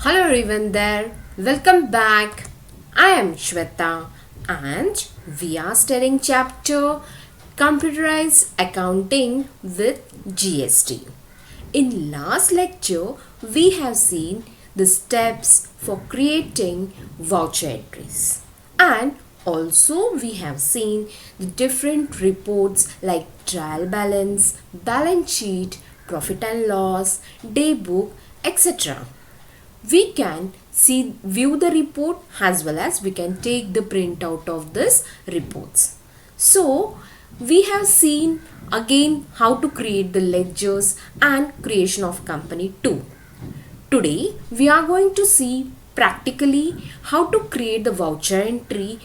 Hello everyone there. Welcome back. I am Shweta and we are studying chapter Computerized Accounting with GST. In last lecture, we have seen the steps for creating voucher entries. And also we have seen the different reports like trial balance sheet, profit and loss, day book, etc. We can view the report as well as we can take the printout of this reports. So we have seen again how to create the ledgers and creation of company too. Today we are going to see practically how to create the voucher entry,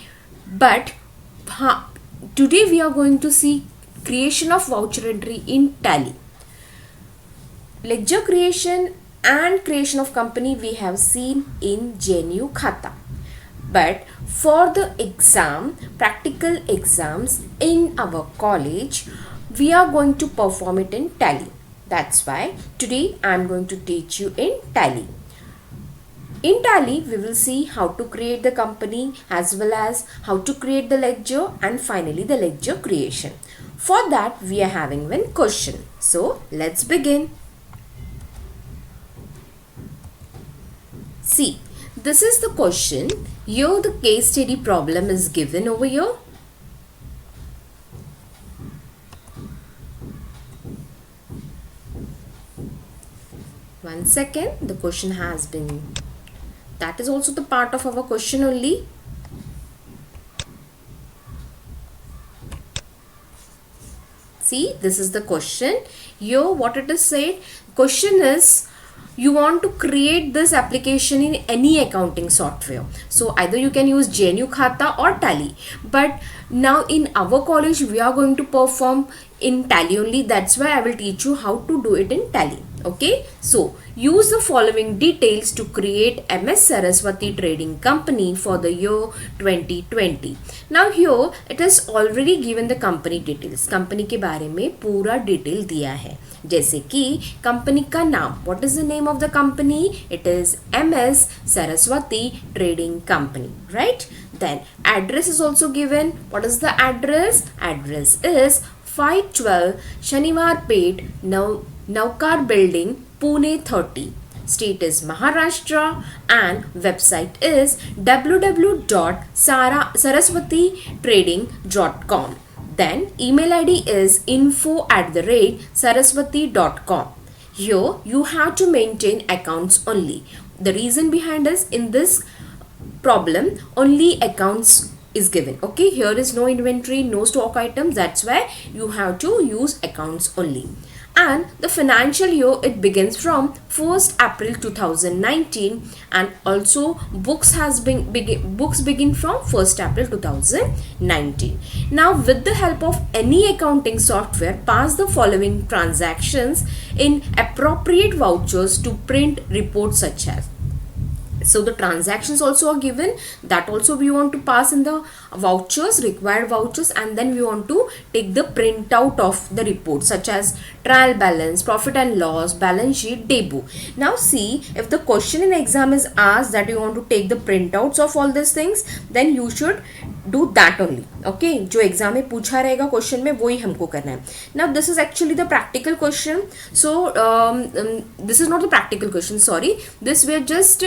but today we are going to see creation of voucher entry in Tally. Ledger creation and creation of company we have seen in GNU Khata. But for the practical exams in our college, we are going to perform it in Tally. That's why today I am going to teach you in Tally. In Tally, we will see how to create the company as well as how to create the ledger and finally the ledger creation. For that, we are having one question. So, let's begin. See, this is the question. Here the case study problem is given over here. One second, the question has been, that is also the part of our question only. See, this is the question. Here what it is said, question is, you want to create this application in any accounting software. So either you can use GNU Khata or Tally. But now in our college, we are going to perform in Tally only. That's why I will teach you how to do it in Tally. Okay. So use the following details to create MS Saraswati Trading Company for the year 2020. Now here it is already given the company details. Company के बारे में पूरा detail दिया है. जैसे कि company का नाम, what is the name of the company? It is MS Saraswati Trading Company, right? Then address is also given. What is the address? Address is 512 Shaniwar Pet, Navkar Building, Pune 30. State is Maharashtra and website is www.saraswatitrading.com. Then email ID is info@saraswati.com. Here you have to maintain accounts only. The reason behind is in this problem only accounts is given. Okay, here is no inventory, no stock items. That's why you have to use accounts only. And the financial year, it begins from 1st April 2019 and also books begin from 1st April 2019. Now with the help of any accounting software, pass the following transactions in appropriate vouchers to print reports such as. So the transactions also are given, that also we want to pass in the vouchers, required vouchers, and then we want to take the printout of the report such as trial balance, profit and loss, balance sheet, day book. Now see, if the question in exam is asked that you want to take the printouts of all these things, then you should do that only. Okay, जो exam में पूछा रहेगा question में वही हमको करना है. Now this is actually the practical question. So this is not the practical question, sorry. This we are just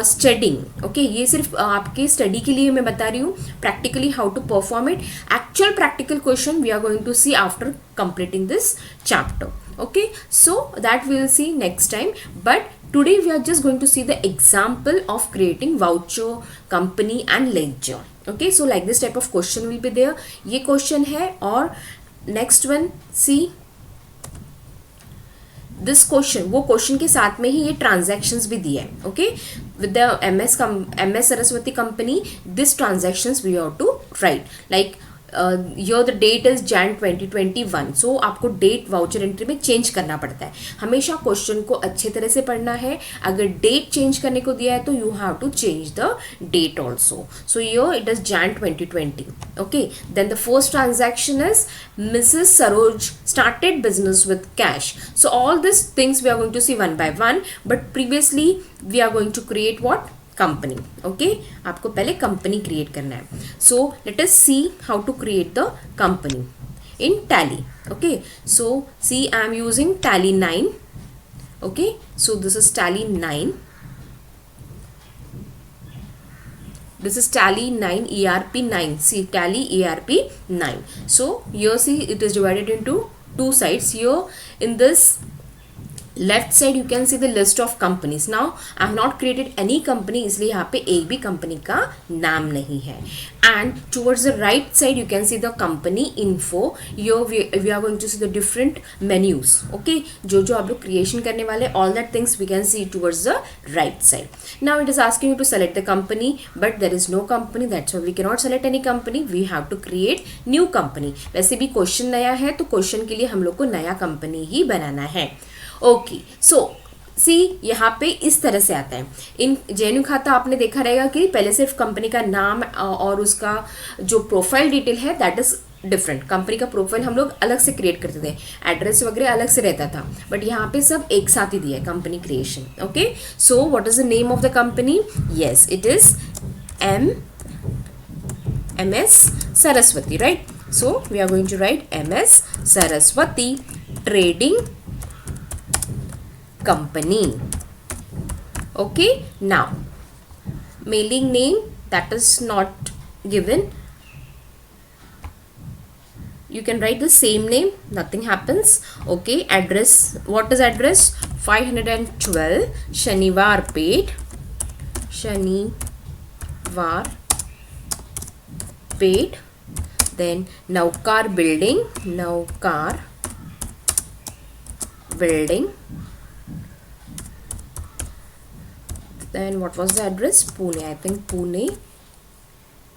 studying. Okay, ये सिर्फ आपके स्टडी के लिए मैं बता रही हूँ. Practically how to perform it. Actual practical question we are going to see after completing this chapter. Okay, so that we will see next time. But today we are just going to see the example of creating voucher, company and ledger. Okay, so like this type of question will be there. ये question है और next one see this question, वो question के साथ में ही ये transactions भी दिया है. Okay, with the MS Saraswati company, this transactions we have to write like your the date is Jan 2021. So आपको डेट वाउचर एंट्री में चेंज करना पड़ता है. हमेशा क्वेश्चन को अच्छे तरह से पढ़ना है. अगर डेट चेंज करने को दिया है तो you have to change the date also. So your it is Jan 2020. Okay, then the first transaction is Mrs. Saroj started business with cash. So all these things we are going to see one by one, but previously we are going to create what? Company. Okay, आपको पहले company create करना है. So let us see how to create the company in Tally. Okay, so see I am using Tally 9. Okay, so this is Tally 9. This is Tally 9 ERP 9. See Tally ERP 9. So here see it is divided into two sides. Here in this left side you can see the list of companies. Now I have not created any company, इसलिए यहाँ पे एक भी company का नाम नहीं है. And towards the right side you can see the company info. Your we are going to see the different menus. Okay, जो आप लोग क्रिएशन करने वाले all that things we can see towards the right side. Now it is asking you to select the company, but there is no company, that's why we can not select any company. We have to create new company. वैसे भी question नया है तो question के लिए हम लोग को नया कंपनी ही बनाना है. ओके, सो सी यहाँ पे इस तरह से आता है. इन जेन्यू खाता आपने देखा रहेगा कि पहले सिर्फ कंपनी का नाम और उसका जो प्रोफाइल डिटेल है दैट इज डिफरेंट. कंपनी का प्रोफाइल हम लोग अलग से क्रिएट करते थे, एड्रेस वगैरह अलग से रहता था, बट यहाँ पे सब एक साथ ही दिया है company creation. Okay, so what is the name of the company? Yes, it is MS Saraswati, right? So we are going to write MS Saraswati Trading Company. Okay, now mailing name, that is not given. You can write the same name, nothing happens. Okay, address, what is address? 512 Shaniwar Pet, then Navkar building, then what was the address? Pune, I think Pune,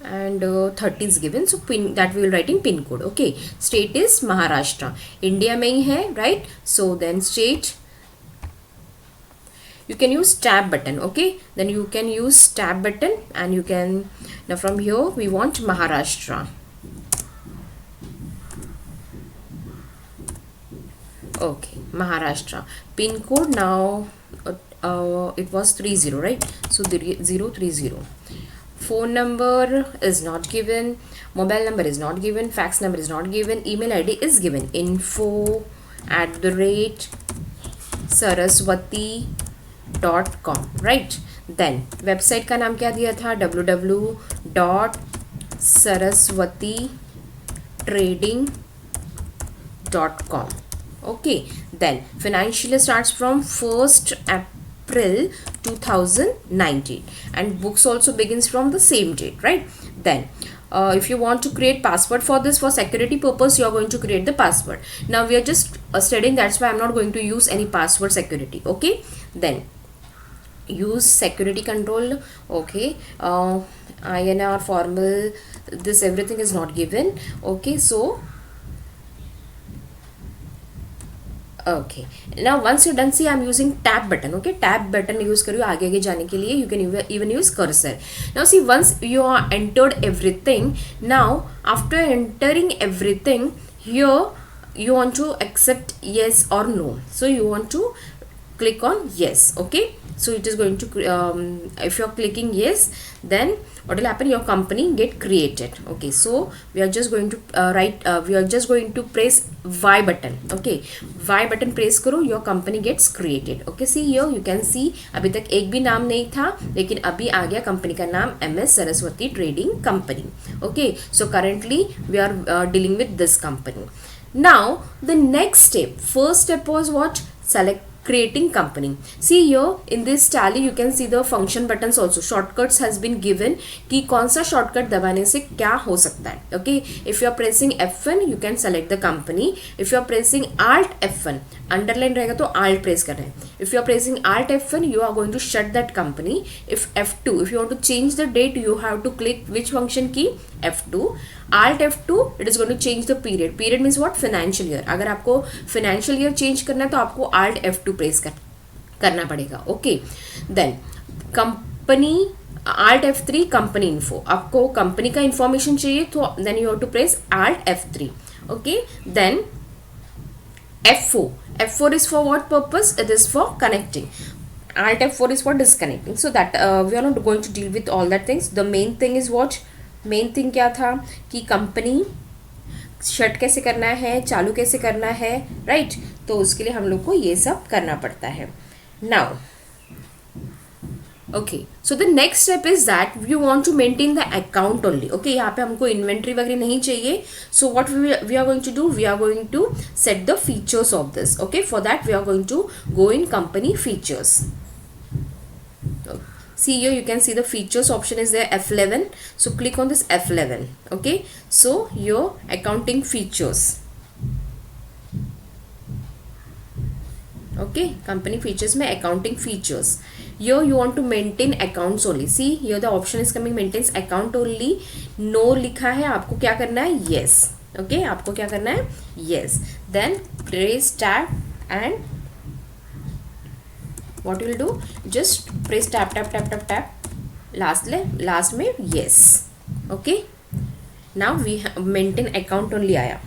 and 30 is given, so pin that we will write in pin code. Okay, state is Maharashtra, India में ही है, right? So then state, you can use tab button. Okay, then you can use tab button and you can, now from here we want Maharashtra. Okay, Maharashtra. Pin code now it was 30, right? So 030. Phone number is not given, mobile number is not given, fax number is not given, email ID is given, info@saraswati.com, right? Then website का नाम क्या दिया था? www.saraswatitrading.com. Okay, then financial year starts from 1st April 2019 and books also begins from the same date, right? Then if you want to create password for this, for security purpose, you are going to create the password. Now we are just studying, that's why I'm not going to use any password security. Okay, then use security control. Okay, INR formal, this everything is not given. Okay, so okay, now once you're done, see I'm using tab button. Okay, tab button use करियो आगे आगे जाने के लिए. You can even use cursor. Now see, once you are entered everything, now after entering everything, here you want to accept yes or no. So you want to click on yes. Okay, so it is going to if you are clicking yes, then what will happen? Your company get created. Okay, so we are just going to we are just going to press Y button. Okay, Y button press करो, your company gets created. Okay, see here you can see अभी तक एक भी नाम नहीं था, लेकिन अभी आ गया कंपनी का नाम MS Saraswati Trading Company. Okay, so currently we are dealing with this company. Now the next step, first step was what? Select creating company. See here in this Tally you can see the function buttons also. Shortcuts has been given कि कौन सा shortcut दबाने से क्या हो सकता है. Okay, if you are pressing F1 you can select the company. If you are pressing Alt F1, underline रहेगा तो Alt press करना है. If you are pressing Alt F1 you are going to shut that company. If F2, if you want to change the date, you have to click which function key? F2. Alt F2, it is going to change the period. Period means what? Financial year. अगर आपको financial year change करना है तो आपको Alt F2 press करना पड़ेगा. Okay, then company Alt F3, company info. आपको company का इंफॉर्मेशन चाहिए तो then you have to press Alt F3. Okay, then F4. F4 is for what purpose? It is for connecting. Alt F4 is for disconnecting. So that we are not going to deal with all that things. The main thing is what? Main thing क्या था कि company shut कैसे करना है, चालू कैसे करना है, राइट? तो उसके लिए हम लोग को ये सब करना पड़ता है. Now okay, so the next step is that you want to maintain the account only. Okay, यहाँ पे हमको इन्वेंट्री वगैरह नहीं चाहिए. So what we are going to do, we are going to set the features of this. Okay, for that we are going to go in company features. See here, you can see the features option is there, F11. So click on this F11. Okay, so your accounting features. Okay, company features में accounting features. Here you want to maintain accounts only. See here the option is coming, maintains account only. No लिखा है, आपको क्या करना है? Yes. Okay, आपको क्या करना है? Yes. Then press tab and what you will do, just press tap tap tap tap tap last में yes. Okay, now we maintain account only आया.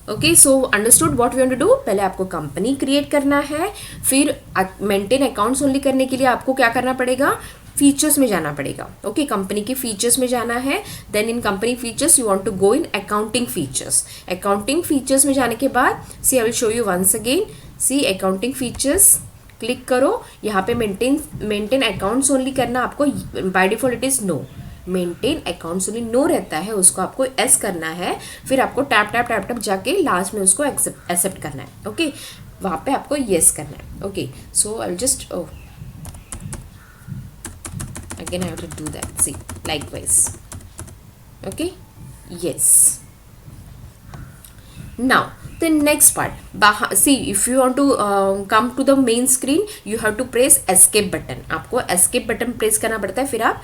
Okay, so understood what we want to do. पहले आपको company create करना है, फिर maintain accounts only करने के लिए आपको क्या करना पड़ेगा? फीचर्स में जाना पड़ेगा. ओके, कंपनी के फीचर्स में जाना है. Then in company features you want to go in accounting features. Accounting features में जाने के बाद see I will show you once again. See accounting features click करो. यहाँ पे मेंटेन अकाउंट्स ओनली करना आपको, by default it is no. Maintain accounts only no रहता है, उसको आपको एस करना है, फिर आपको टैप टैप टैप टैप जाके लास्ट में उसको एक्सेप्ट करना है. ओके, वहाँ पे आपको येस करना है. Okay, so I will just again I have to do that. See likewise. Okay, yes. Now the next part, see if you want to come to the main screen you have to press escape button. आपको escape button press करना पड़ता है, फिर आप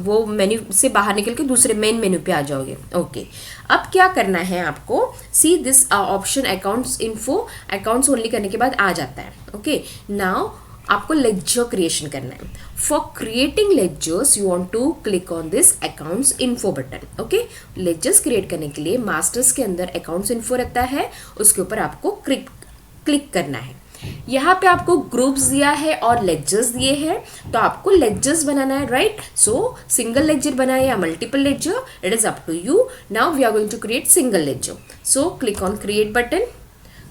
वो menu से बाहर निकल के दूसरे मेन मेन्यू पे आ जाओगे. ओके, अब क्या करना है आपको? See this option accounts info, accounts only करने के बाद आ जाता है. ओके, नाउ आपको लेजर क्रिएशन करना है. For creating ledgers you want to click on this accounts info button. Okay, ledgers create करने के लिए मास्टर्स के अंदर अकाउंट्स इन्फो रहता है, उसके ऊपर आपको क्लिक करना है. यहाँ पे आपको ग्रुप्स दिया है और लेजर्स दिए हैं, तो आपको लेजर्स बनाना है, राइट? सो सिंगल लेजर बनाए या multiple ledger, it is up to you. Now we are going to create single ledger. So click on create button.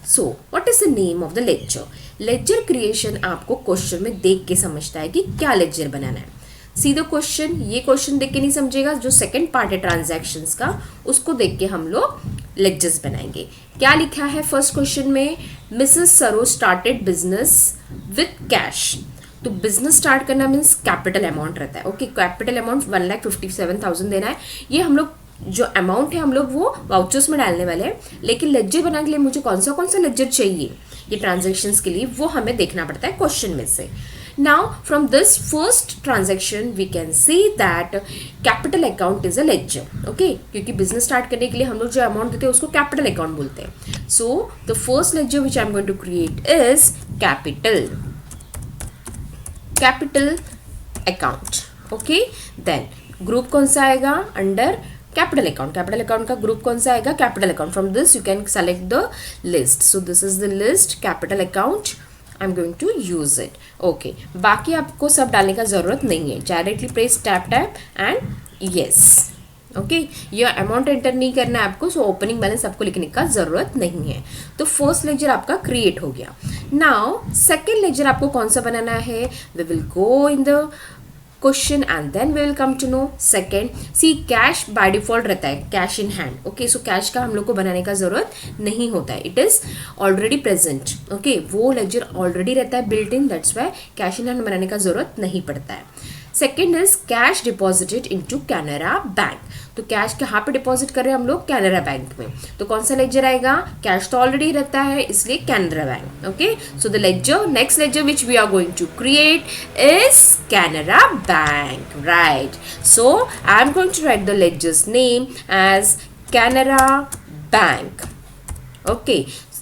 So what is the name of the ledger? Ledger creation आपको question में देख के समझता है कि क्या laser बनाना है. See the question, ये क्वेश्चन देख के नहीं समझेगा, जो सेकंड पार्ट है ट्रांजैक्शंस का उसको देख के हम लोग लेजर्स बनाएंगे. क्या लिखा है फर्स्ट क्वेश्चन में? Mrs Saroj started business with cash. तो बिजनेस स्टार्ट करना मीन्स कैपिटल अमाउंट रहता है. ओके, कैपिटल अमाउंट 1,57,000 देना है. ये हम लोग जो अमाउंट है हम लोग वो वाउचर्स में डालने वाले हैं, लेकिन लेजर बनाने के लिए मुझे कौन सा लेजर चाहिए ये ट्रांजैक्शंस के लिए, वो हमें देखना पड़ता है क्वेश्चन में से. Now from this first transaction we can see that capital account is a ledger. Okay, क्योंकि बिजनेस स्टार्ट करने के लिए हम लोग जो अमाउंट देते हैं उसको कैपिटल अकाउंट बोलते हैं. So the first ledger which I am going to create is capital account. Okay, then group कौन सा आएगा? Under capital account. Capital account का ग्रुप कौन सा आएगा? Capital account. From this you can select the list. So this is the list capital account. I am going to use it. Okay, बाकी आपको सब डालने का जरूरत नहीं है. Directly press tap tap and yes. Okay, ये अमाउंट एंटर नहीं करना है आपको, सो ओपनिंग बैलेंस आपको लिखने का जरूरत नहीं है. तो फर्स्ट लेजर आपका क्रिएट हो गया. नाउ सेकेंड लेजर आपको कौन सा बनाना है? We will go in the question and then we will come to no second. See cash by default रहता है, cash in hand. Okay, so cash का हम लोग को बनाने का जरूरत नहीं होता है, it is already present. Okay, वो लेजर ऑलरेडी रहता है built in, that's why cash in hand बनाने का जरूरत नहीं पड़ता है. Second is cash deposited into Canara bank. तो कैश कहाँ पे डिपॉजिट कर रहे हैं हम लोग? कैनरा बैंक में. तो कौन सा लेजर आएगा? कैश तो ऑलरेडी रहता है इसलिए Canara Bank. Okay, so the ledger, next ledger which we are going to create is Canara Bank. Right, so I am going to write the ledger's name as Canara Bank. Okay,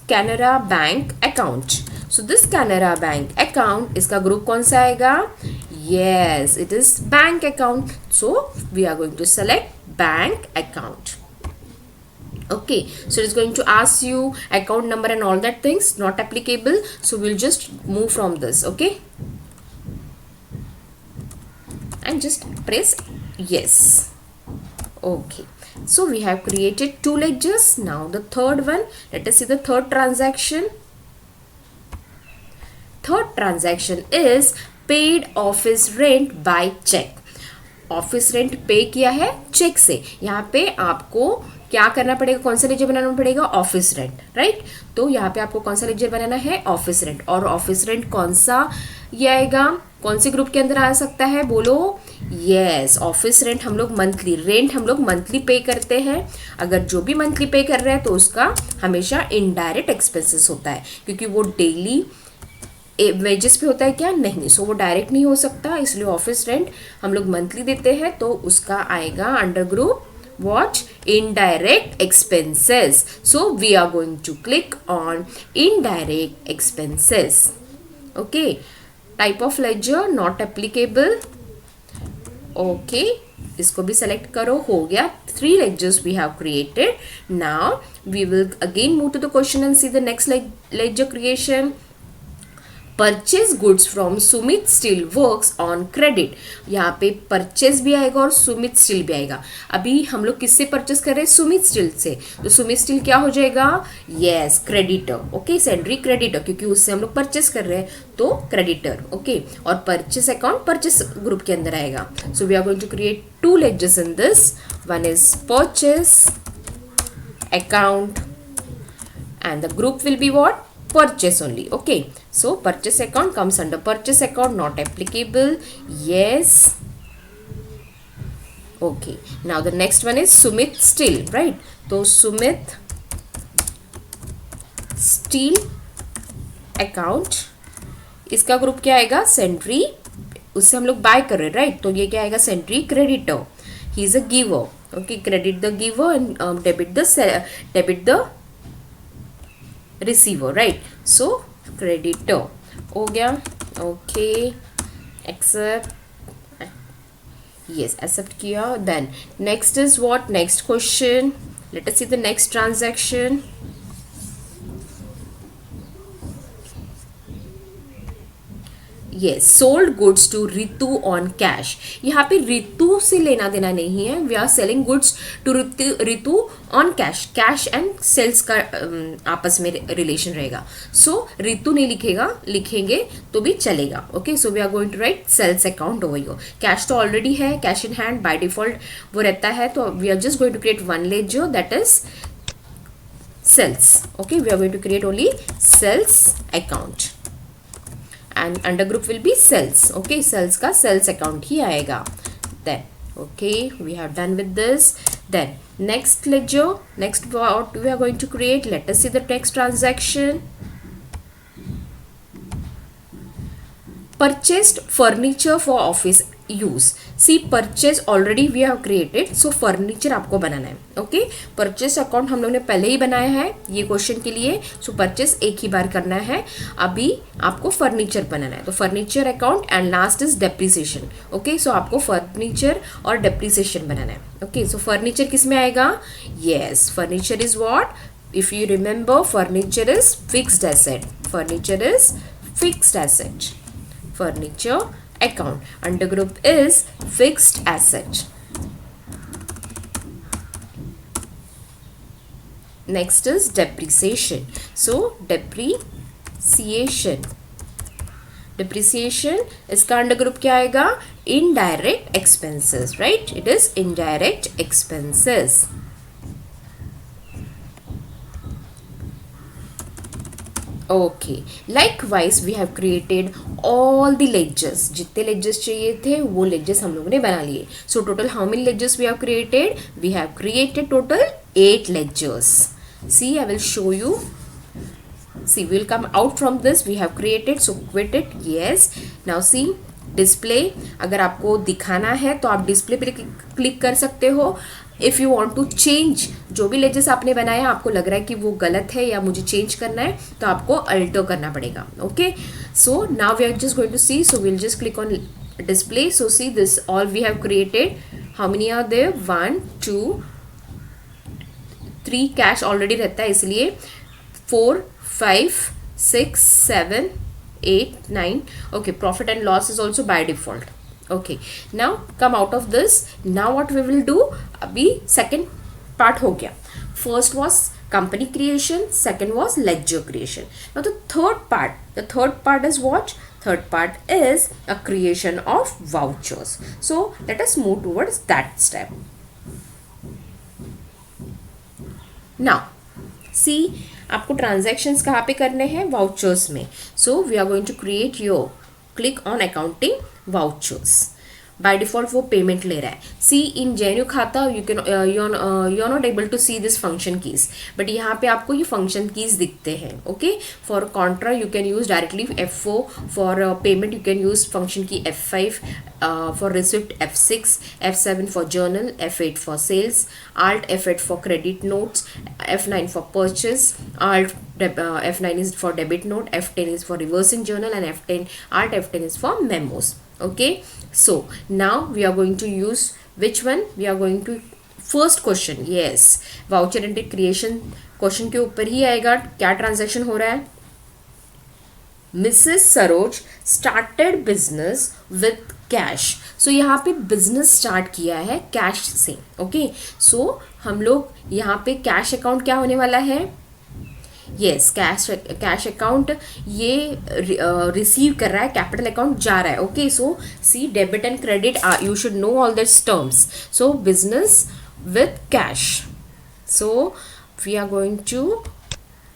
Canara Bank account. So this Canara Bank account, इसका group कौन सा आएगा? Yes, it is bank account. So we are going to select bank account. Okay, so it's going to ask you account number and all that things, not applicable. So we'll just move from this, okay? And just press yes. Okay, so we have created two ledgers. Now the third one, let us see the third transaction. Third transaction is paid office rent by cheque. Office rent पे किया है check से. यहाँ पे आपको क्या करना पड़ेगा? कौन सा लेजर बनाना पड़ेगा? Office rent. राइट, तो यहाँ पे आपको कौन सा लेजर बनाना है? Office rent. और ऑफिस रेंट कौन सा ये आएगा? कौन से ग्रुप के अंदर आ सकता है? बोलो. यस, ऑफिस रेंट हम लोग मंथली, रेंट हम लोग मंथली पे करते हैं. अगर जो भी मंथली पे कर रहे हैं तो उसका हमेशा इनडायरेक्ट एक्सपेंसेस होता है, क्योंकि वो डेली वेजेस पे होता है क्या? नहीं. सो वो डायरेक्ट नहीं हो सकता, इसलिए ऑफिस रेंट हम लोग मंथली देते हैं, तो उसका आएगा under group what? Indirect expenses. So we are going to click on indirect expenses. Okay, type of ledger not applicable. Okay, इसको भी select करो. हो गया. 3 ledgers we have created. Now we will again move to the question and see the next ledger creation. Purchase goods from Sumit steel works on credit. यहाँ पे purchase भी आएगा और सुमित स्टील भी आएगा. अभी हम लोग किससे परचेज कर रहे हैं? सुमित स्टील से. तो सुमित स्टील क्या हो जाएगा? Yes, creditor. Okay, sundry creditor, क्योंकि उससे हम लोग परचेज कर रहे हैं तो क्रेडिटर. ओके, और परचेज अकाउंट परचेज ग्रुप के अंदर आएगा. So we are going to create 2 ledgers in this. One is purchase account and the group will be what? Purchase only. Okay, so purchase account comes under purchase account, not applicable. Yes. Okay, now the next one is Sumit Steel, right? So Sumit Steel account, इसका group क्या आएगा? Sentry. उससे हम लोग bye कर रहे हैं, right? तो ये क्या आएगा? Sundry creditor. He is a giver. Okay, credit the giver and debit the receiver. Right, so creditor हो गया. Okay, accept. यस, एक्सेप्ट किया. Then next is what? Next question. Let us see the next transaction. yes, sold goods to Ritu on cash. यहाँ पे रितु से लेना देना नहीं है. We are selling goods to Ritu on cash. Cash and sales का आपस में रिलेशन रहेगा. सो रितु नहीं लिखेंगे तो भी चलेगा. Okay, so we are going to write sales account over here. Cash तो ऑलरेडी है, cash in hand by default वो रहता है. तो we are just going to create one ledger, that is sales. Okay, we are going to create only sales account and under group will be sales. Okay, sales का sales account ही आएगा. Then okay, we have done with this. Then next ledger, next what we are going to create. Let us see the next transaction. Purchased furniture for office use. See, purchase already we have created, so furniture आपको बनाना है. Okay, purchase account हम लोग ने पहले ही बनाया है ये question के लिए. सो परचेस एक ही बार करना है. अभी आपको फर्नीचर बनाना है, तो furniture account and last is depreciation. Okay, so आपको फर्नीचर और डेप्रिसिएशन बनाना है. ओके, सो फर्नीचर किस में आएगा? Yes, furniture is what? If you remember, furniture is fixed asset. Furniture is fixed asset. Furniture account. Under group is fixed asset. Next is depreciation. So depreciation. Depreciation इसका under group क्या आएगा? Indirect expenses, right? It is indirect expenses. Okay, likewise we have created all the ledgers, जितने ledgers चाहिए थे वो ledgers हम लोगों ने बना लिए. So total how many ledgers we have created? We have created total 8 ledgers. See, I will show you. See, we will come out from this. We have created, so quit it. Yes. Now see, display. अगर आपको दिखाना है तो आप display पे click कर सकते हो. If you want to change, जो भी लेजेस आपने बनाया आपको लग रहा है कि वो गलत है या मुझे चेंज करना है, तो आपको अल्टर करना पड़ेगा. Okay, so now we are just going to see. So will just click on display. So see this all we have created. How many are there? 1 2 3 cash already रहता है इसलिए 4 5 6 7 8 9. Okay, profit and loss is also by default. Okay, now come out of this. Now what we will do? अभी second part हो गया. First was company creation, second was ledger creation. Now the third part is what? Third part is a creation of vouchers. So let us move towards that step. Now see, आपको transactions कहाँ पे करने हैं? Vouchers में. So we are going to create your, click on accounting vouchers. By default वो payment ले रहा है. सी इन जेन्यू खाता you can you are not able to see this function keys, but यहाँ पे आपको ये फंक्शन कीज दिखते हैं. Okay, for contra you can use directly F4, for payment you can use function key F5, for receipt F6, F7 for journal, F8 for sales, Alt F8 for credit notes, F9 for purchase, F9 is for debit note, F10 is for reversing journal, and Alt F10 is for memos. Okay, so now we are going to use which one? We are going to first question. Yes, voucher entry creation question के ऊपर ही आएगा. क्या transaction हो रहा है? Mrs Saroj started business with cash. So यहाँ पे बिजनेस स्टार्ट किया है कैश से. ओके, सो हम लोग यहाँ पे कैश अकाउंट क्या होने वाला है? यस, कैश अकाउंट ये रिसीव कर रहा है, कैपिटल अकाउंट जा रहा है. Okay, so see debit and credit you should know all this terms. So business with cash. So we are going to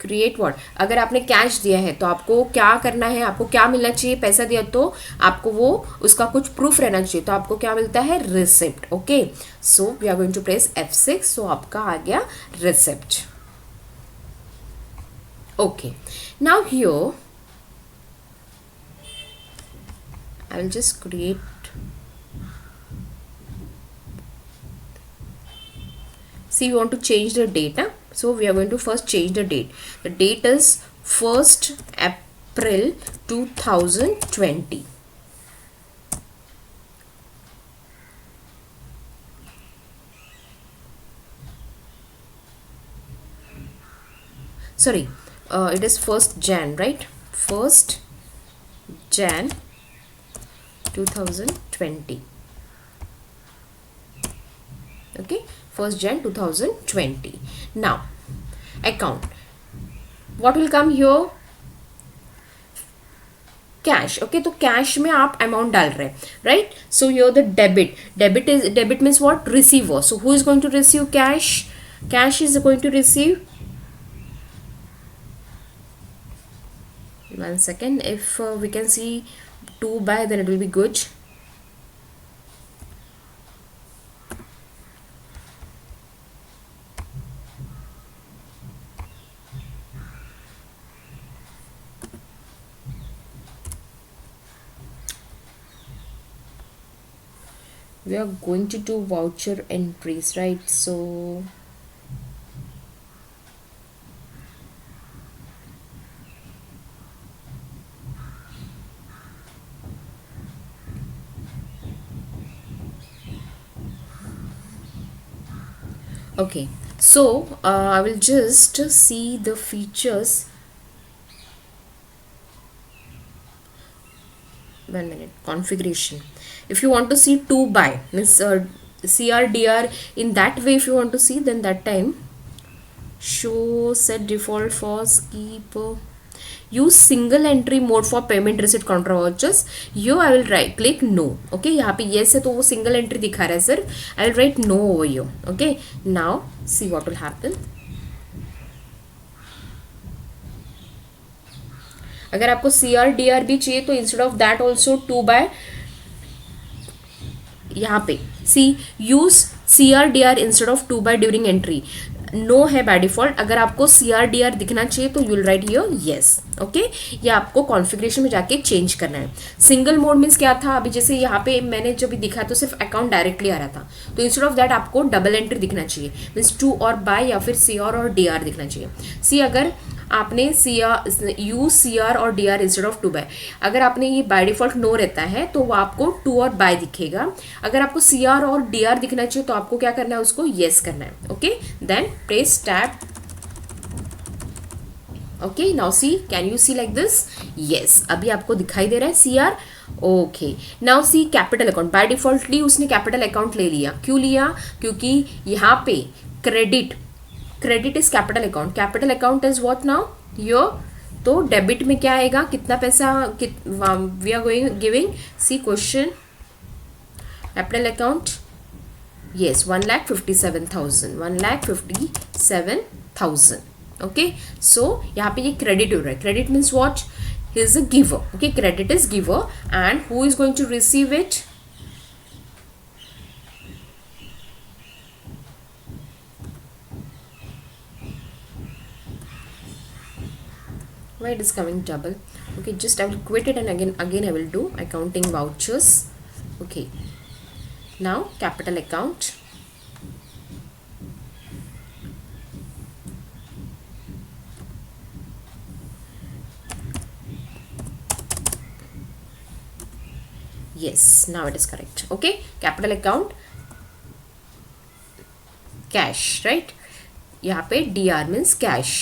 create what? अगर आपने कैश दिया है तो आपको क्या करना है? आपको क्या मिलना चाहिए? पैसा दिया तो आपको वो उसका कुछ प्रूफ रहना चाहिए. तो आपको क्या मिलता है? Receipt. Okay, so we are going to press F6. So आपका आ गया receipt. Okay, now here I will just create. See, you want to change the date, huh? So we are going to first change the date. The date is 1st April 2020. Sorry, it is 1st Jan, right? 1st Jan 2020. Okay, 1st Jan 2020. Now account, what will come here? Cash. Okay, तो cash में आप amount डाल रहे हैं, right? So your the debit means what? Receiver. So who is going to receive cash? Cash is going to receive. One second, if we can see 2 by, then it will be good. We are going to do voucher entries, right? So okay, so I will just see the features. One minute. Configuration. If you want to see 2 by means CRDR in that way, if you want to see, then that time show set default for keep use single entry mode for payment receipt contra vouchers. Here I will right click no. Okay, यहाँ पे yes है तो वो single entry दिखा रहा है sir. I will write no over here. Okay, now see what will happen. अगर आपको CR/DR भी चाहिए तो इंस्टेड ऑफ दैट ऑल्सो 2 यहाँ पे see use CR/DR instead of 2 during entry, no है बाय डिफॉल्ट. अगर आपको CR/DR दिखना चाहिए तो you'll write here yes. Okay, ये आपको कॉन्फ़िगरेशन में जाके चेंज करना है. सिंगल मोड मीन्स क्या था, अभी जैसे यहाँ पे मैंने जब भी दिखा तो सिर्फ अकाउंट डायरेक्टली आ रहा था, तो इंस्टेड ऑफ दैट आपको डबल एंट्री दिखना चाहिए, मीन्स टू और बाय या फिर CR और DR दिखना चाहिए. सी अगर आपने यूज CR और DR इंस्टेड ऑफ 2 अगर आपने ये बाय डिफॉल्ट नो रहता है तो वो आपको 2 और बाय दिखेगा. अगर आपको CR और DR दिखना चाहिए तो आपको क्या करना है, उसको येस करना है. Okay, then press tab. Okay, now see, can you see like this? Yes, अभी आपको दिखाई दे रहा है CR. Okay, now see capital account. By defaultly उसने कैपिटल अकाउंट ले लिया. क्यों लिया? क्योंकि यहाँ पे credit is capital account. Capital account is what now your. तो डेबिट में क्या आएगा, कितना पैसा we are going giving. See question, capital account, yes 1,57,000, 1,57,000. Okay, so यहाँ पे ये क्रेडिट हो रहा है. Credit means what, he is a giver. Okay, credit is giver and who is going to receive it? Why it is coming double? Okay, just I will quit it and again I will do accounting vouchers. Okay, now capital account. Yes, now it is correct. Okay, capital account, cash, right? यहाँ पे DR means cash.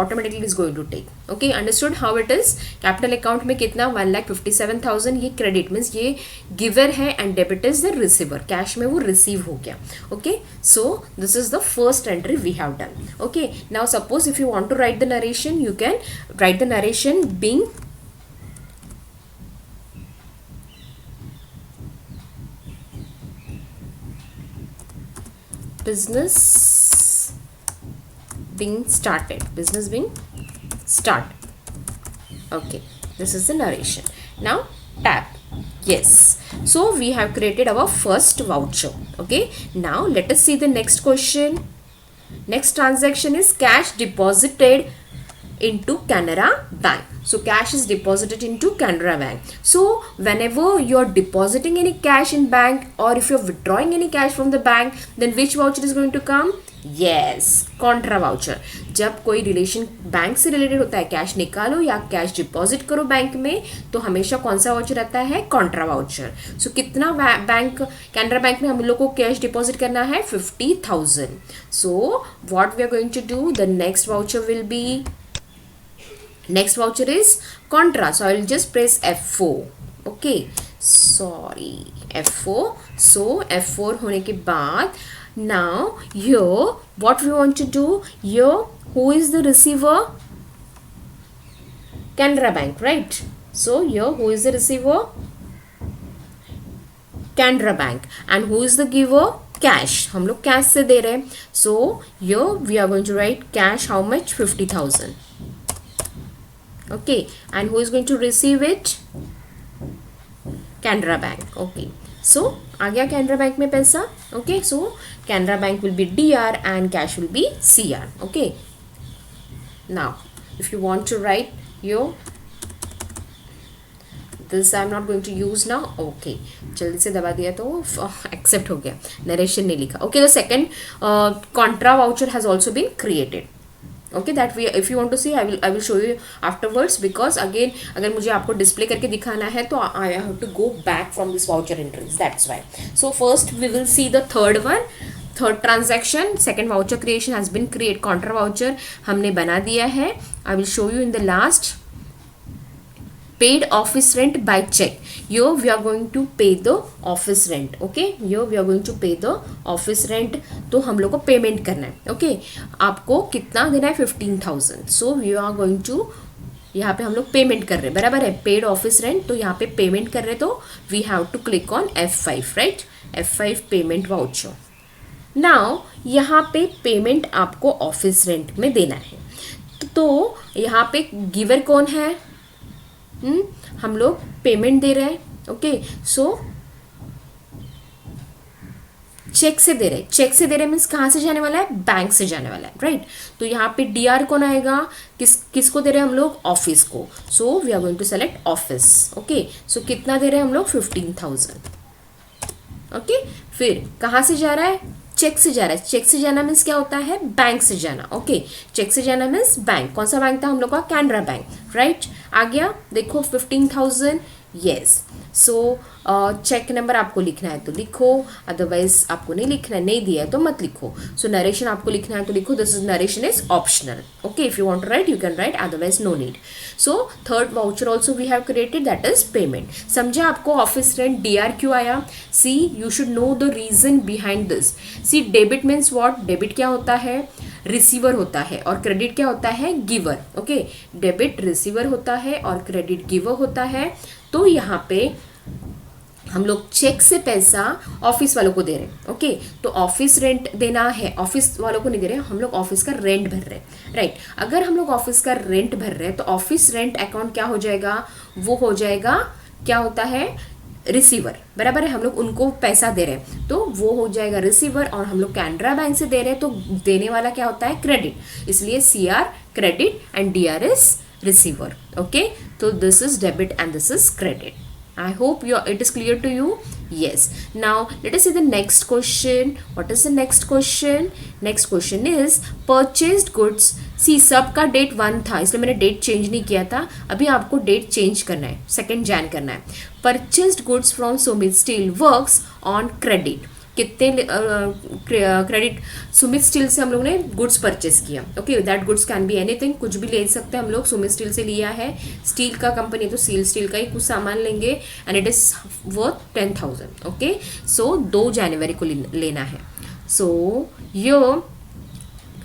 Automatically is going to take. Okay, understood how it is? Capital account में कितना, 1,57,000. ये credit means ये giver है and debit is the receiver. cash में वो receive हो गया. Okay, so this is the first entry we have done. Okay, now suppose if you want to write the narration, you can write the narration being business being started. Okay, this is the narration. Now tab. Yes, so we have created our first voucher. Okay, now let us see the next question. Next transaction is cash deposited into Canara Bank. So cash is deposited into Canara Bank. So whenever you're depositing any cash in bank or if you're withdrawing any cash from the bank, then which voucher is going to come? Yes, contra voucher. जब कोई relation bank से related होता है, cash निकालो या cash deposit करो bank में, तो हमेशा कौन सा वाउचर आता है? Contra voucher. सो कितना बैंक, कैनरा बैंक में हम लोग को कैश डिपॉजिट करना है? 50,000. So what we are going to do, the next voucher will be, next voucher is contra. So I will just press F4. Okay, sorry, F4. So F4 होने के बाद now here what we want to do, here who is the receiver? Canara Bank, right? So here who is the receiver? Canara Bank. And who is the giver? Cash. हम लोग cash से दे रहे हैं. So here we are going to write cash how much? 50,000. Okay, and who is going to receive it? Canara Bank. Okay, so आ गया Canara Bank में पैसा. Okay, so Canara Bank will be DR and cash will be CR. Okay, now if you want to write your this, I'm not going to use now. Okay, जल्दी से दबा दिया तो accept हो गया, narration नहीं लिखा. Okay, the second contra voucher has also been created. Okay, that we, if you want to see, I will show you afterwards, because again अगर मुझे आपको डिस्प्ले करके दिखाना है तो I have to go back from this voucher entries. That's why. So first we will see the third transaction. Second voucher creation has been created. contra voucher हमने बना दिया है. I will show you in the last. Paid office rent by check. Here we are going to pay the office rent. Okay, here we are going to pay the office rent. तो हम लोग को payment करना है. Okay, आपको कितना देना है? 15,000. So we are going to, यहाँ पे हम लोग पेमेंट कर रहे हैं, बराबर है, पेड ऑफिस रेंट. तो यहाँ पे पेमेंट कर रहे हैं तो we have to click on F5, right? F5 payment voucher. Now यहाँ पे पेमेंट आपको ऑफिस रेंट में देना है, तो यहाँ पे गिवर कौन है? हम लोग पेमेंट दे रहे हैं, ओके। सो चेक से दे रहे, चेक से दे रहे मीन्स कहाँ से जाने वाला है? बैंक से जाने वाला है, राइट। तो यहाँ पे डीआर कौन आएगा? किसको दे रहे हैं हम लोग? ऑफिस को। So we are going to select office, okay. So कितना दे रहे हैं हम लोग? 15,000, ओके। फिर कहाँ से जा रहा है? चेक से जा रहा है। चेक से जाना मीन्स क्या होता है? बैंक से जाना, ओके। चेक से जाना मीन्स बैंक। कौन सा बैंक था हम लोग का? कैनरा बैंक, राइट। आ गया, देखो 15,000, यस। सो चेक नंबर आपको लिखना है तो लिखो, अदरवाइज आपको नहीं लिखना है, नहीं दिया है तो मत लिखो। सो नरेशन आपको लिखना है तो लिखो, this is narration is optional, okay. If you want to write you can write, otherwise no need. So third voucher also we have created, that is payment. समझा आपको ऑफिस रेंट डीआर क्यों आया? See you should know the reason behind this. See debit means what? Debit क्या होता है? Receiver होता है, और क्रेडिट क्या होता है? Giver, okay. डेबिट रिसीवर होता है और क्रेडिट गिवर होता है। तो यहाँ पे हम लोग चेक से पैसा ऑफिस वालों को दे रहे हैं, ओके। तो ऑफिस रेंट देना है, ऑफिस वालों को नहीं दे रहे, हम लोग ऑफिस का रेंट भर रहे हैं, राइट। अगर हम लोग ऑफिस का रेंट भर रहे हैं तो ऑफिस रेंट अकाउंट क्या हो जाएगा? वो हो जाएगा, क्या होता है? रिसीवर, बराबर है। हम लोग उनको पैसा दे रहे हैं तो वो हो जाएगा रिसीवर, और हम लोग कैनरा बैंक से दे रहे हैं तो देने वाला क्या होता है? क्रेडिट। इसलिए C R credit and D R is receiver, okay. तो this is debit and this is credit. I hope it is clear to you. Yes. Now let us see the next question. What is the next question? Next question is purchased goods. See, सबका date 1 था इसलिए मैंने date change नहीं किया था, अभी आपको date change करना है, 2 जैन करना है। Purchased goods from Sumit steel works on credit. कितने क्रेडिट? सुमित स्टील से हम लोग ने गुड्स परचेस किया, okay. That goods can be anything, कुछ भी ले सकते हैं हम लोग। सुमित स्टील से लिया है, स्टील का कंपनी तो स्टील का ही कुछ सामान लेंगे, and it is worth 10,000, okay. So 2 जनवरी को लेना है। सो यो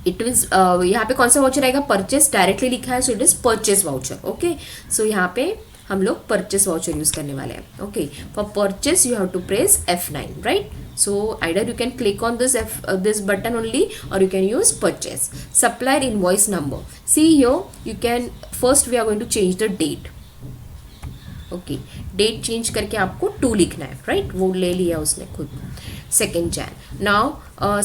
इट मीन्स यहाँ पे कौन सा वाउचर आएगा? परचेस डायरेक्टली लिखा है, so it is purchase voucher, okay. So यहाँ पे हम लोग परचेस वाउचर यूज करने वाले हैं, okay. For purchase you have to press F9, right. So either you can click on this button only, or you can use purchase. Supplier invoice number. See here, you can first we are going to change the date. Okay, date change करके आपको 2 लिखना है, right? वो ले लिया उसने खुद, 2 Jan. Now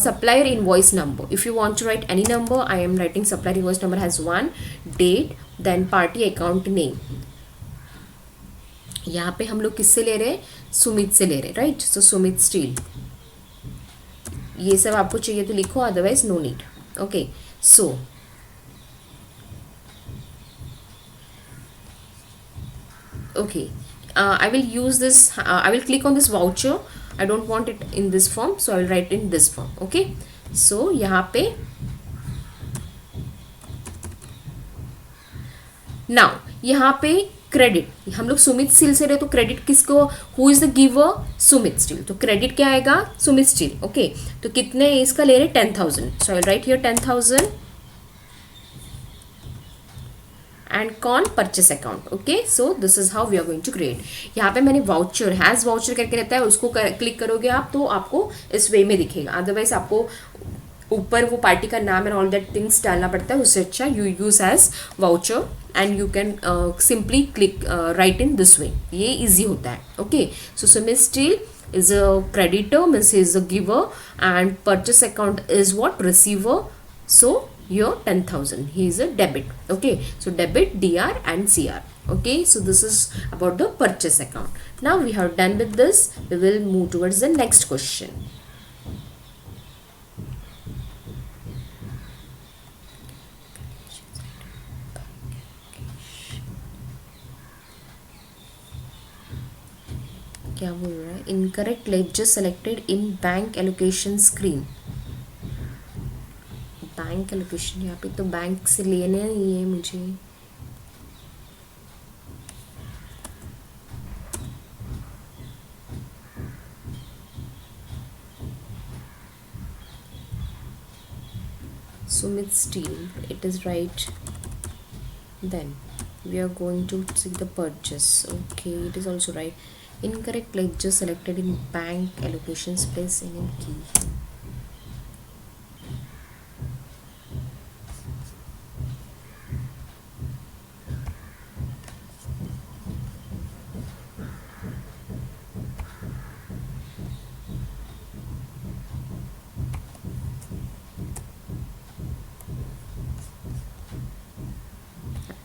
supplier invoice number. If you want to write any number, I am writing supplier invoice number has 1, date, then party account name. यहाँ पे हम लोग किससे ले रहे हैं? सुमित से ले रहे हैं, राइट। सो सुमित स्टील, ये सब आपको चाहिए तो लिखो, otherwise no need, okay. So okay, I will use this, I will click on this voucher. I don't want it in this form, so I will write in this form, okay. So यहाँ पे now यहाँ पे credit, हम लोग Sumit Steel से रहे तो credit किसको? Who is the giver? Sumit Steel. तो क्रेडिट क्या आएगा? Sumit Steel, okay. तो कितने इसका ले रहे? 10,000। So I will write here 10,000 and कौन? Purchase account, okay. So this is how we are going to create. यहाँ पे मैंने वाउचर, हैज वाउचर करके रहता है, उसको क्लिक करोगे आप तो आपको इस वे में दिखेगा, अदरवाइज आपको ऊपर वो पार्टी का नाम एंड ऑल दैट थिंग्स डालना पड़ता है, उससे अच्छा you use as voucher and you can simply click right in this way, ये इजी होता है, okay. So Sumit steel is a creditor, means he is a giver, and purchase account is what? Receiver. So your 10,000, he is a debit, okay. So debit, DR and CR, okay. So this is about the purchase account. Now we have done with this, we will move towards the next question. क्या बोल रहा है? Incorrect ledger selected in bank allocation screen. Bank allocation, यहाँ पे तो bank से लेने ही है मुझे। Sumit Steel, it is right. Then we are going to see the purchase, okay, it is also right. Incorrect ledger selected in bank allocations, place in key.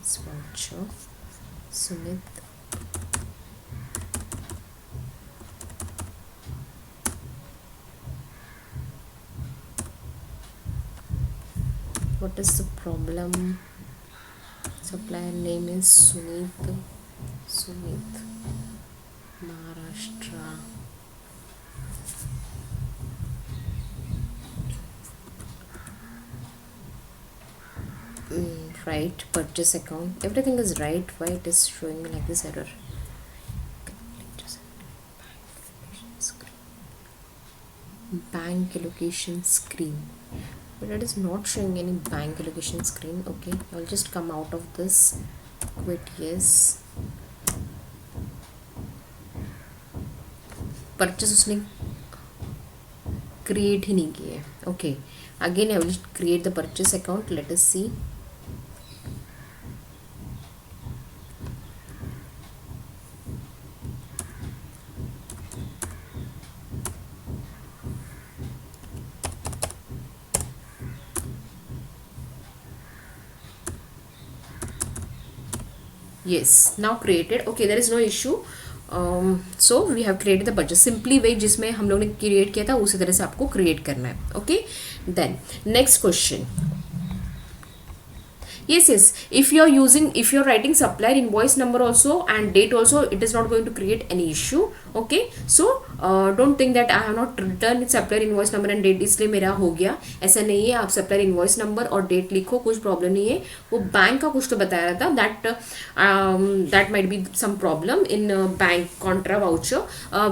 this voucher. Sumit. What is the problem? Supplier name is Sunit. Sumit. Maharashtra. Right, purchase account. Everything is right. Why it is showing me like this error? Bank allocation screen. But it is not showing any bank allocation screen. Okay, I'll just come out of this. Quit yes. Purchase उसने create ही नहीं किया है. Okay, again I will create the purchase account. Let us see. Yes, now created. Okay, there is no issue. So we have created the budget. Simply way जिसमें हम लोग ने create किया था उसी तरह से आपको create करना है. Okay, then next question. Yes, if you're writing supplier invoice number also and date also, it is not going to create any issue. Okay, so don't think that I have not written supplier invoice number and date इसलिए मेरा हो गया. ऐसा नहीं है. आप supplier invoice number और date लिखो, कुछ problem नहीं है. वो बैंक का कुछ तो बताया रहा था that might be some problem in bank contra voucher.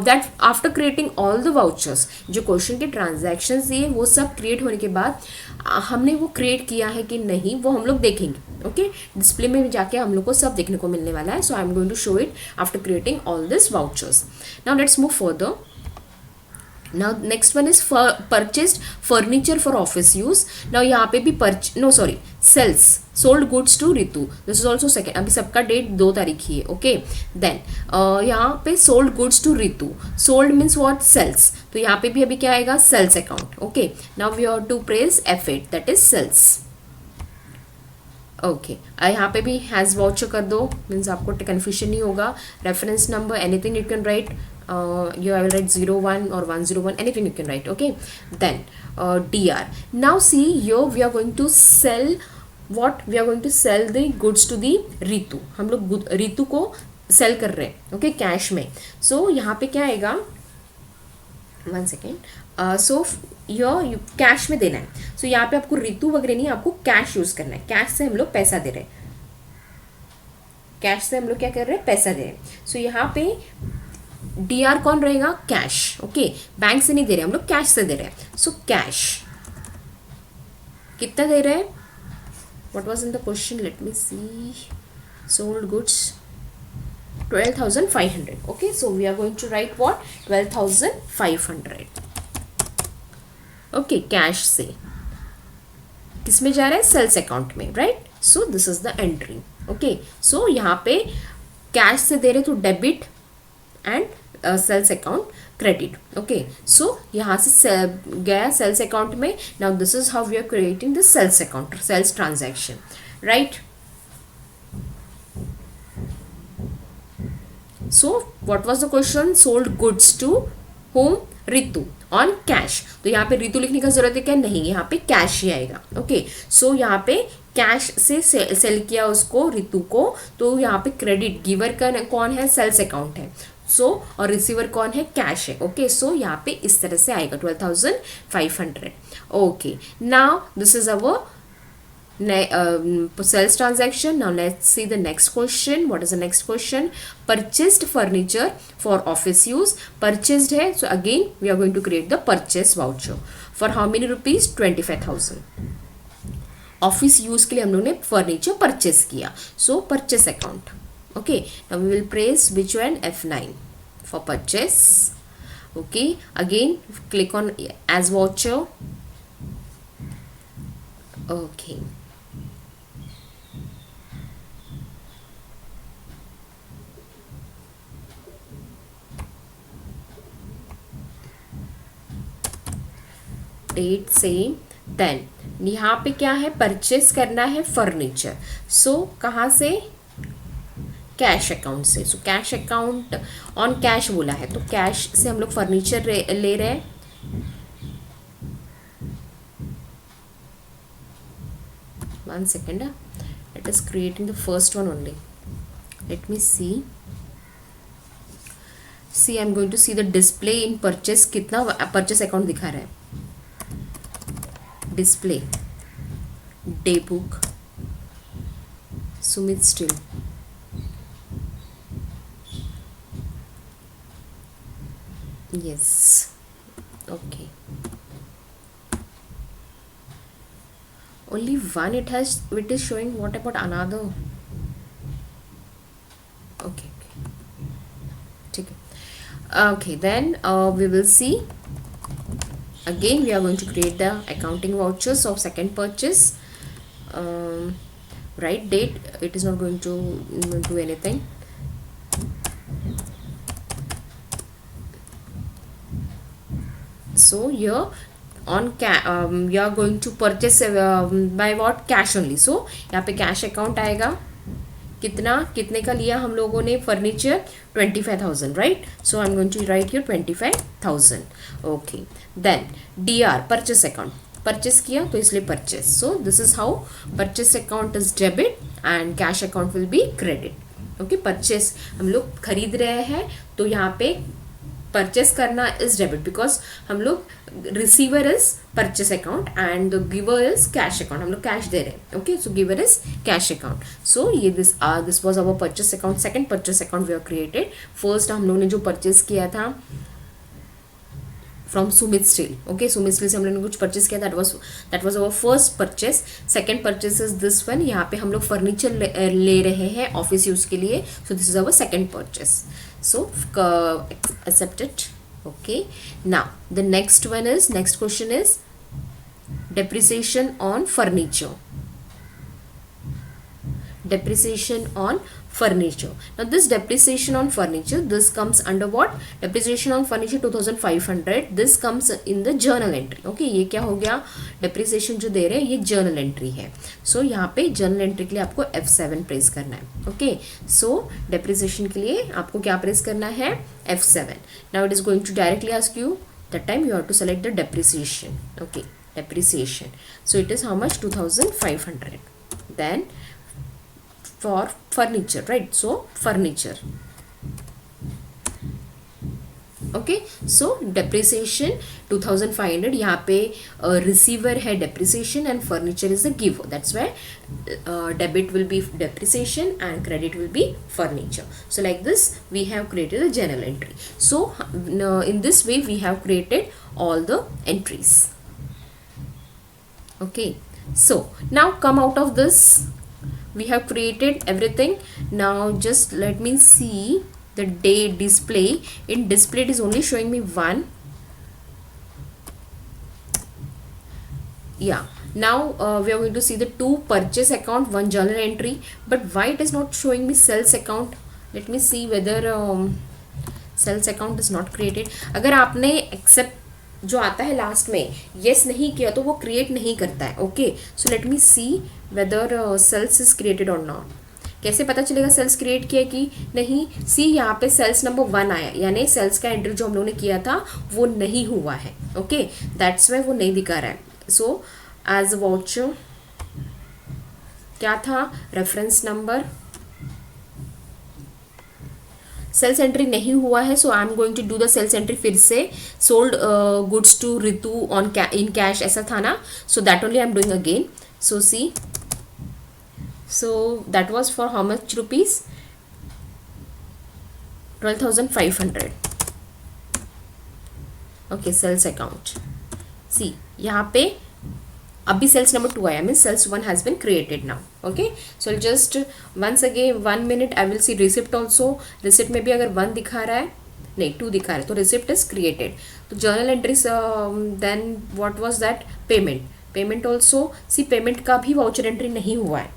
That after creating all the vouchers, जो क्वेश्चन के transactions दिए वो सब create होने के बाद हमने वो क्रिएट किया है कि नहीं वो हम लोग देखेंगे. ओके, डिस्प्ले में जाके हम लोग को सब देखने को मिलने वाला है. So I am going to show it after creating all this vouchers. Now let's move further. Now next one is purchased furniture for office use. Now यहाँ पे भी sells sold goods to Ritu. This is also second. अभी सबका date 2 तारीख ही है. Okay, then यहाँ पे sold goods to Ritu. Sold means what? Sells. तो यहाँ पे भी अभी क्या आएगा? Sells account. Okay, now we have to press F8, that is sells. Okay यहाँ पे भी हैज़ वाउचर कर दो, मीन्स आपको कन्फ्यूजन नहीं होगा. Reference number anything you can right. You will write 01 or 101, anything you can write. Okay, then DR. Now see here we are going to sell what? We are going to sell the goods to the Ritu. हम लोग रितु को cell कर रहे हैं. Okay, cash में. सो यहाँ पे क्या आएगा? 1 सेकेंड. सो यू कैश में देना है. सो यहाँ पे आपको रितु वगैरह नहीं, आपको कैश यूज करना है. कैश से हम लोग पैसा दे रहे हैं. कैश से हम लोग क्या कर रहे हैं? पैसा दे रहे हैं. सो यहाँ पे DR कौन रहेगा? कैश. ओके, बैंक से नहीं दे रहे हम लोग, कैश से दे रहे हैं. सो कैश कितना दे रहे हैं? What was in the question? Let me see. Sold goods 12,500. Okay, so we are going to write what? 12,500. Okay, cash से किस में जा रहा है? सेल्स अकाउंट में, right? So this is the entry. Okay, so यहाँ पे कैश से दे रहे तो debit and sales account credit. Okay, so यहाँ से गया सेल्स अकाउंट में. Now this is how we are creating this sales account, sales transaction, right? So what was the question? Sold goods to whom? Ritu on cash. तो यहाँ पे रितु लिखने का जरूरत है क्या? नहीं, यहाँ पे कैश ही आएगा. ओके, सो यहाँ पे कैश से सेल किया उसको, रितु को. तो यहाँ पे क्रेडिट गिवर का कौन है? सेल्स अकाउंट है. सो और रिसीवर कौन है? कैश है. ओके, सो यहाँ पे इस तरह से आएगा 12,500. Okay, now this is our sales transaction. Now let's see the next question. What is the next question? Purchased furniture for office use. Purchased है, so again we are going to create the purchase voucher. For how many rupees? 25,000. Office use के लिए हम लोग ने furniture purchase किया. So purchase account. Okay, now we will press which one? F9 for purchase. Okay, again click on as voucher. Okay, date same, then यहाँ पे क्या है, परचेस करना है फर्नीचर। सो कहाँ से, कैश अकाउंट से। So cash account on cash बोला है, तो कैश से हम लोग फर्नीचर ले रहे हैं। One second, it is creating the first one only, let me see. See I am going to see the display in purchase, कितना परचेस अकाउंट दिखा रहा है, display day book Sumit steel, yes, okay, only one it is showing. What about another? Okay, ठीक है, okay, then we will see again. We are going to create the accounting vouchers of second purchase. Right date, it is not going to do anything. So here on you are going to purchase by what, cash only. So यहाँ पे cash account आएगा, कितने का लिया हम लोगों ने furniture, 25,000, right. So I am going to write here 25,000. Okay, then DR purchase account, purchase किया तो इसलिए purchase. So this is how purchase account is debit and cash account will be credit. Okay, purchase हम लोग खरीद रहे हैं तो यहाँ पे परचेस करना इज डेबिट, बिकॉज हम लोग receiver is purchase account and the giver is cash account, हम लोग कैश दे रहे हैं. Okay, so giver is cash account. So ये this was our purchase account, second purchase account we have created. First हम लोग ने जो परचेस किया था from Sumit Steel. Okay, Sumit Steel से हम लोगों ने कुछ परचेस किया, that was our first purchase. Second purchase is this one, यहाँ पे हम लोग फर्नीचर ले रहे हैं ऑफिस यूज के लिए. So this is our second purchase. So accept it. Okay, now the next question is depreciation on furniture. Depreciation on furniture. Now this depreciation on furniture, this comes under what? Depreciation on furniture 2500. This comes in the journal entry. Okay, ये क्या हो गया, depreciation जो दे रहे हैं ये journal entry है. So यहाँ पे journal entry के लिए आपको F7 प्रेस करना है. Okay, so depreciation के लिए आपको क्या प्रेस करना है, F7. Now it is going to directly ask you, that time you have to select the depreciation. Okay, depreciation. So it is how much, 2500. Then for furniture, right? So furniture. Okay, so depreciation 2500. यहाँ पे receiver है depreciation and furniture is the giver. That's why debit will be depreciation and credit will be furniture. So like this we have created a journal entry. So in this way we have created all the entries. Okay, so now come out of this. We have created everything. Now just let me see the day display. In display it is only showing me one. Yeah, now we are going to see the two purchase account, one journal entry, but why it is not showing me sales account? Let me see whether sales account is not created. अगर आपने accept जो आता है last में yes नहीं किया तो वो क्रिएट नहीं करता है. Okay, so let me see whether sales is created और नॉट. कैसे पता चलेगा सेल्स क्रिएट किया कि नहीं? सी यहाँ पे सेल्स नंबर 1 आया, यानी सेल्स का एंट्री जो हम लोगों ने किया था वो नहीं हुआ है. ओके, दैट्स वाई वो नहीं दिखा रहा है. सो एज वाउचर क्या था, रेफरेंस नंबर, सेल्स एंट्री नहीं हुआ है. So I am going to do the sales entry फिर से. Sold goods to Ritu on in cash ऐसा था ना, so that only I am doing again. So see, so that was for how much rupees, 12,500. Okay, sales account. See यहाँ पे अभी sales number 2 आया, mean sales 1 has been created now. Okay, so just once again 1 minute I will C receipt also. Receipt में भी अगर 1 दिखा रहा है, नहीं 2 दिखा रहा है, तो रिसिप्ट इज क्रिएटेड. तो journal entries, then what was that, payment also. See payment का भी वाउचर एंट्री नहीं हुआ है.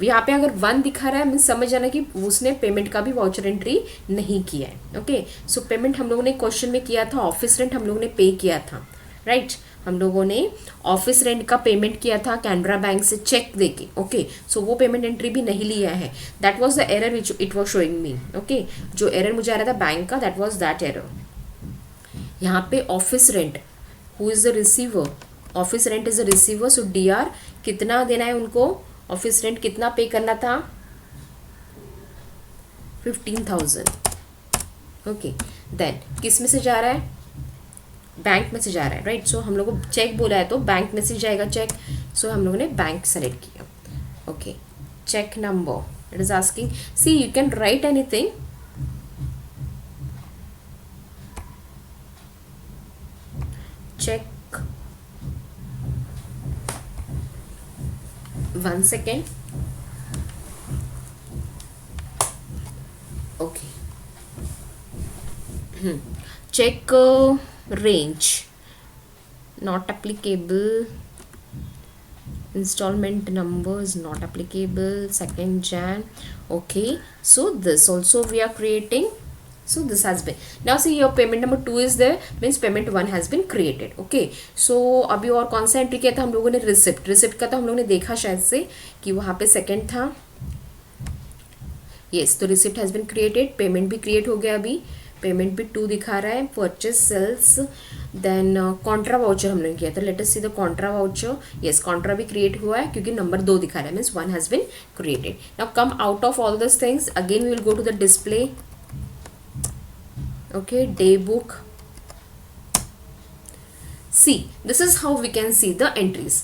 यहाँ पे अगर 1 दिखा रहा है मीन समझ जाना कि उसने पेमेंट का भी वाउचर एंट्री नहीं किया है. ओके, सो पेमेंट हम लोगों ने क्वेश्चन में किया था, ऑफिस रेंट हम लोगों ने पे किया था, राइट. हम लोगों ने ऑफिस रेंट का पेमेंट किया था कैनरा बैंक से चेक देके, ओके, सो वो पेमेंट एंट्री भी नहीं लिया है. That was the error which it was showing me. Okay, जो एरर मुझे आ रहा था बैंक का, दैट वाज दैट एरर. यहाँ पे office rent, who is the receiver, office rent is the receiver, so D R कितना देना है उनको, ऑफिस रेंट कितना पे करना था, 15,000. ओके, देन किस में से जा रहा है, बैंक में से जा रहा है, राइट. सो हम लोग को चेक बोला है तो बैंक में से जाएगा चेक. सो हम लोगों ने बैंक सेलेक्ट किया. Okay, check number, it is asking, see you can write anything. Check, 1 second. Okay. Check range, not applicable. Installment number is not applicable. 2nd Jan. Okay, so this also we are creating. So this has been, now see your payment number 2 is there, means payment 1 has been created. Okay, so अभी और कौन सा entry किया था हम लोगों ने, receipt. Receipt का तो हम लोगों ने देखा शायद से कि वहाँ पे सेकंड था. यस, तो receipt has been created, payment भी क्रिएट हो गया. अभी पेमेंट भी 2 दिखा रहा है. Purchase, sales, then contra voucher हम लोगों ने किया था. Let us see the contra voucher. Yes, contra भी क्रिएट हुआ है क्योंकि नंबर 2 दिखा रहा है, means 1 has been created. Now come out of all this things, again we will go to the display. Okay, day book. See, this is how we can see the entries.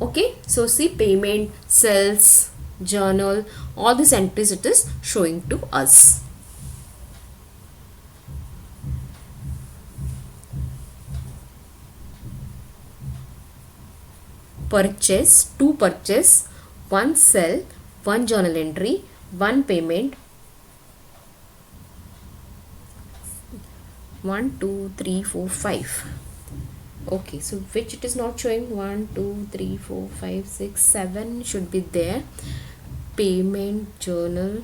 Okay, so see payment, sales, journal, all these entries it is showing to us. Purchase, 2 purchase, 1 sell, 1 journal entry, 1 payment, 1 2 3 4 5. Okay, so which it is not showing, 1 2 3 4 5 6 7 should be there. Payment, journal,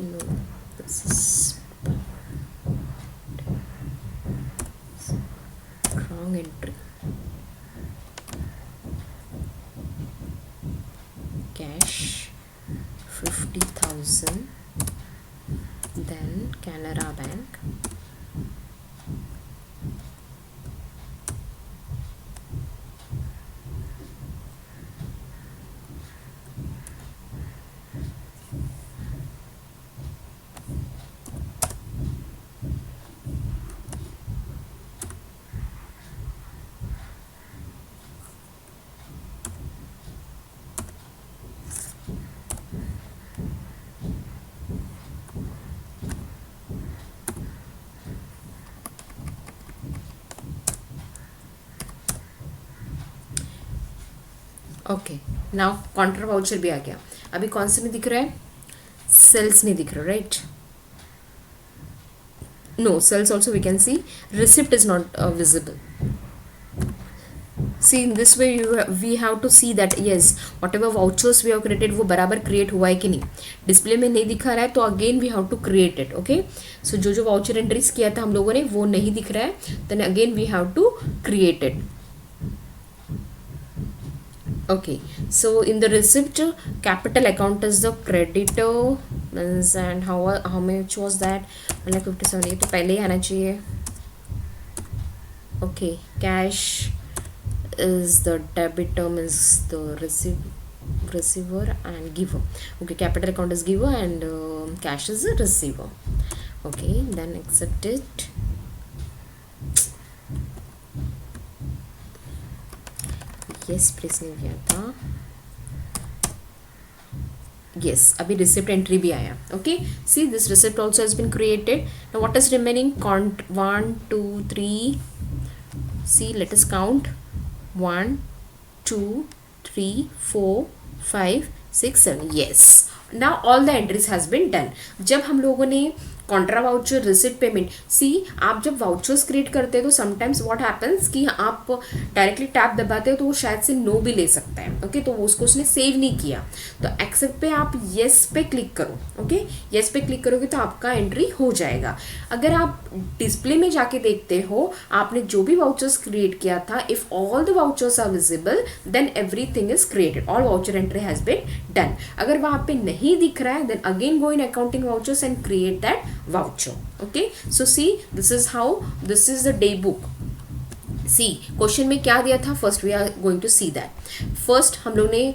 no, this is wrong entry. Cash 50,000, then Canara Bank, okay. Now Contra voucher भी आ गया. अभी कौन से नहीं दिख रहा है, sales नहीं दिख रहा, right. No, sales also we can see, receipt is not visible. See, in this way we have to see that yes, whatever vouchers we have created वो बराबर क्रिएट हुआ है कि नहीं. डिस्प्ले में नहीं दिखा रहा है तो again we have to create it. Okay, so जो जो वाउचर एंट्रीज किया था हम लोगों ने वो नहीं दिख रहा है, then again we have to create it. Okay, so in the receipt, capital account is the creditor, means, and how much was that, 157. ये तो पहले ही आना चाहिए. Okay, cash is the debitor, means the receiver and giver. Okay, capital account is giver and cash is the receiver. Okay, then accept it. Yes, place नहीं किया था. yes, अभी receipt entry भी आया. Okay, see this receipt also has been created. Now what is remaining? Count 1 2 3. See, let us count 1 2 3 4 5 6 7. Yes, now all the entries has been done. जब हम लोगों ने कॉन्ट्रा वाउचर, रिसिट पेमेंट, सी आप जब vouchers create करते हैं तो sometimes what happens कि आप डायरेक्टली टैप दबाते हो तो वो शायद से नो भी ले सकता है. ओके, तो वो उसको उसने सेव नहीं किया, तो एक्सेप्ट पे आप येस पे क्लिक करो. ओके, येस पे क्लिक करोगे तो आपका एंट्री हो जाएगा. अगर आप डिस्प्ले में जाके देखते हो आपने जो भी वाउचर्स क्रिएट किया था, if all the vouchers are visible then everything is created, all voucher entry has been done. अगर वहाँ पे नहीं दिख रहा है then again go in accounting vouchers and create that voucher. Okay, so see, this is how, this is the day book. See, question में क्या दिया था, first we are going to see that. First हम लोग ने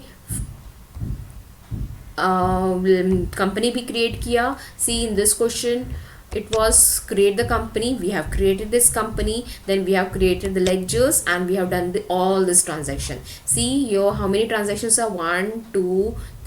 company भी create किया. See in this question it was create the company, we have created this company, then we have created the ledgers and we have done all this transaction. See here how many transactions are 1 2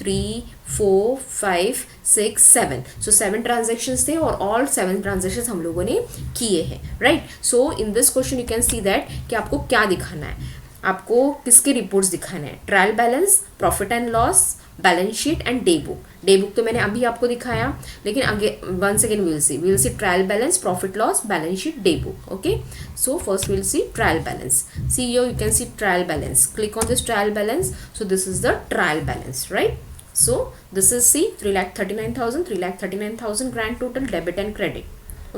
3 4 5 6 7. so 7 transactions थे और all 7 transactions हम लोगों ने किए हैं, right? so in this question you can see that कि आपको क्या दिखाना है, आपको किसके रिपोर्ट्स दिखाना है. Trial balance, profit and loss, balance sheet and day book. Day book तो मैंने अभी आपको दिखाया, लेकिन आगे once again we will see trial balance, profit loss, balance sheet, day book. Okay, so first will see trial balance. See here you can see trial balance, click on this trial balance. So this is the trial balance, right? So this is, see, 3,39,000 grand total debit and credit.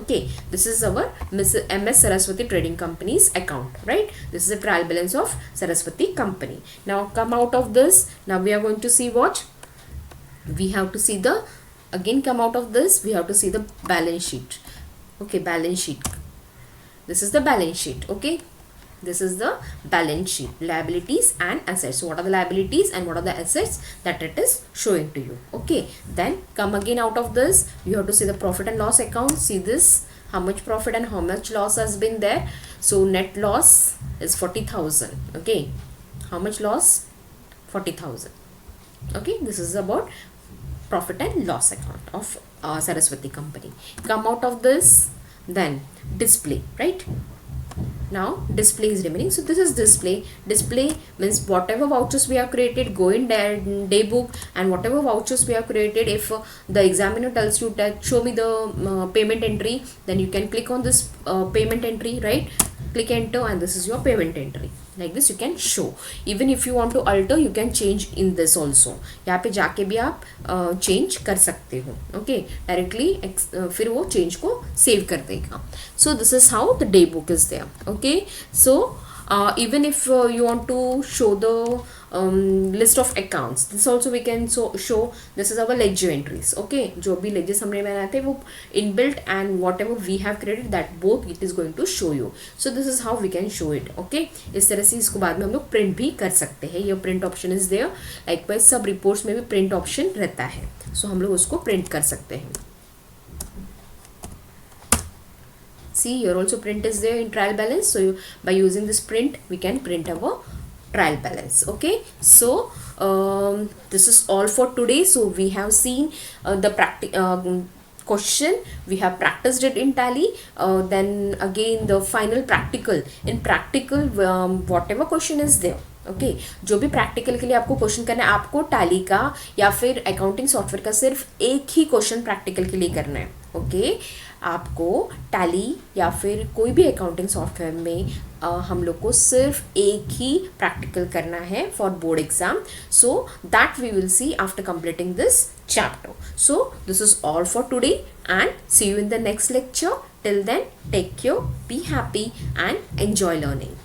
Okay, this is our MS Saraswati Trading Company's account, right? This is a trial balance of Saraswati Company. Now come out of this. Now we are going to see what? We have to see the, again come out of this, we have to see the balance sheet. Okay, balance sheet. This is the balance sheet. Okay, this is the balance sheet, liabilities and assets. So what are the liabilities and what are the assets that it is showing to you. Okay, then come again out of this, you have to see the profit and loss account. See this, how much profit and how much loss has been there. So net loss is 40,000. okay, how much loss? 40,000. okay, this is about profit and loss account of Saraswati Company. Come out of this, then display, right? Now display is remaining. So this is display. Display means whatever vouchers we have created, go in day book, and whatever vouchers we have created, if the examiner tells you that show me the payment entry, then you can click on this payment entry, right? Click enter and this is your payment entry. Like this you can show. Even if you want to alter, you can change in this also. यहाँ पे जाके भी आप change कर सकते हो. Okay, directly फिर वो change को save कर देगा. So this is how the day book is there. Okay, so even if you want to show the list of accounts, this also we can show. This is our ledger entries. Okay, जो भी ledgers हमने बनाए थे वो inbuilt and whatever we have created, that both it is going to show you. So this is how we can show it. Okay, इस तरह से इसको बाद में हम लोग print भी कर सकते हैं. ये print option is there. Likewise सब reports में भी print option रहता है. So हम लोग उसको print कर सकते हैं. See, here also print is there in trial balance. So by using this print, we can print our trial balance. Okay, so this is all for today. So we have seen the question, we have practiced it in Tally, then again the final practical. In practical, whatever question is there, okay जो भी practical के लिए आपको question करना है, आपको tally का या फिर अकाउंटिंग सॉफ्टवेयर का सिर्फ एक ही क्वेश्चन प्रैक्टिकल के लिए करना है. ओके, आपको टैली या फिर कोई भी अकाउंटिंग सॉफ्टवेयर में हम लोग को सिर्फ एक ही प्रैक्टिकल करना है for board exam. So that we will see after completing this chapter. So this is all for today and see you in the next lecture. Till then, take care, be happy and enjoy learning.